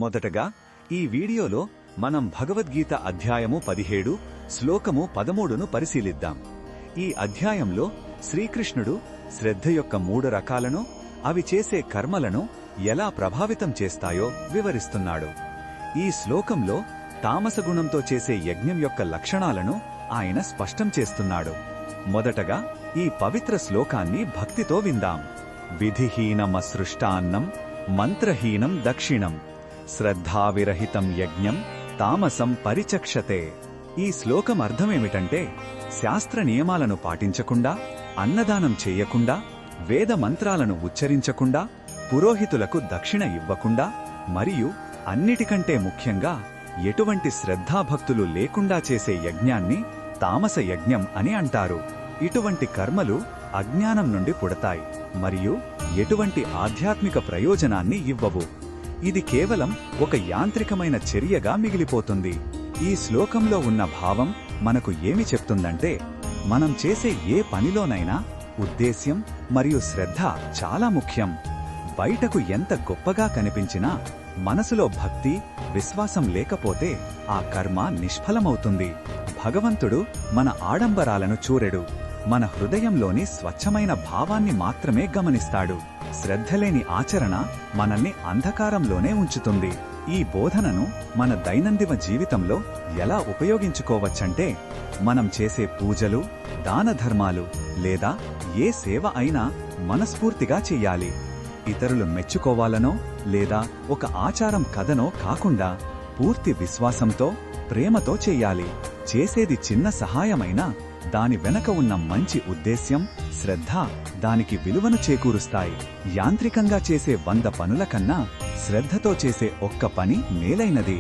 మొదటగా ఈ వీడియోలో మనం భగవద్గీత అధ్యాయము 17 శ్లోకము 13ను పరిశీలిద్దాం. ఈ అధ్యాయంలో శ్రీకృష్ణుడు శ్రద్ధ యొక్క 3 రకాలను, అవి చేసే కర్మలను ఎలా ప్రభావితం చేస్తాయో వివరిస్తున్నాడు. ఈ శ్లోకంలో తామసగుణంతో చేసే యజ్ఞం యొక్క లక్షణాలను ఆయన స్పష్టం చేస్తున్నాడు. మొదటగా ఈ పవిత్ర శ్లోకాన్ని భక్తితో విందాం. విధిహీనమసృష్టాన్నం మంత్రహీనం దక్షిణం శ్రద్ధావిరహితం యజ్ఞం తామసం పరిచక్షతే. ఈ శ్లోకం అర్థమేమిటంటే, శాస్త్ర నియమాలను పాటించకుండా, అన్నదానం చేయకుండా, వేద మంత్రాలను ఉచ్చరించకుండా, పురోహితులకు దక్షిణ ఇవ్వకుండా, మరియు అన్నిటికంటే ముఖ్యంగా ఎటువంటి శ్రద్ధాభక్తులు లేకుండా చేసే యజ్ఞాన్ని తామస యజ్ఞం అని అంటారు. ఇటువంటి కర్మలు అజ్ఞానం నుండి పుడతాయి మరియు ఎటువంటి ఆధ్యాత్మిక ప్రయోజనాన్ని ఇవ్వవు. ఇది కేవలం ఒక యాంత్రికమైన చర్యగా మిగిలిపోతుంది. ఈ శ్లోకంలో ఉన్న భావం మనకు ఏమి చెప్తుందంటే, మనం చేసే ఏ పనిలోనైనా ఉద్దేశ్యం మరియు శ్రద్ధ చాలా ముఖ్యం. బయటకు ఎంత గొప్పగా కనిపించినా మనసులో భక్తి, విశ్వాసం లేకపోతే ఆ కర్మ నిష్ఫలమవుతుంది. భగవంతుడు మన ఆడంబరాలను చూరెడు, మన హృదయంలోని స్వచ్ఛమైన భావాన్ని మాత్రమే గమనిస్తాడు. శ్రద్ధలేని ఆచరణ మనల్ని అంధకారంలోనే ఉంచుతుంది. ఈ బోధనను మన దైనందిన జీవితంలో ఎలా ఉపయోగించుకోవచ్చంటే, మనం చేసే పూజలు, దాన ధర్మాలు లేదా ఏ సేవ అయినా మనస్ఫూర్తిగా చెయ్యాలి. ఇతరులు మెచ్చుకోవాలనో లేదా ఒక ఆచారం కథనో కాకుండా పూర్తి విశ్వాసంతో, ప్రేమతో చెయ్యాలి. చేసేది చిన్న సహాయమైనా దాని వెనక ఉన్న మంచి ఉద్దేశ్యం, శ్రద్ధ దానికి విలువను చేకూరుస్తాయి. యాంత్రికంగా చేసే 100 పనుల కన్నా శ్రద్ధతో చేసే ఒక్క పని మేలైనది.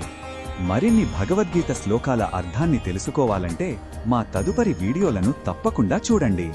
మరిన్ని భగవద్గీత శ్లోకాల అర్థాన్ని తెలుసుకోవాలంటే మా తదుపరి వీడియోలను తప్పకుండా చూడండి.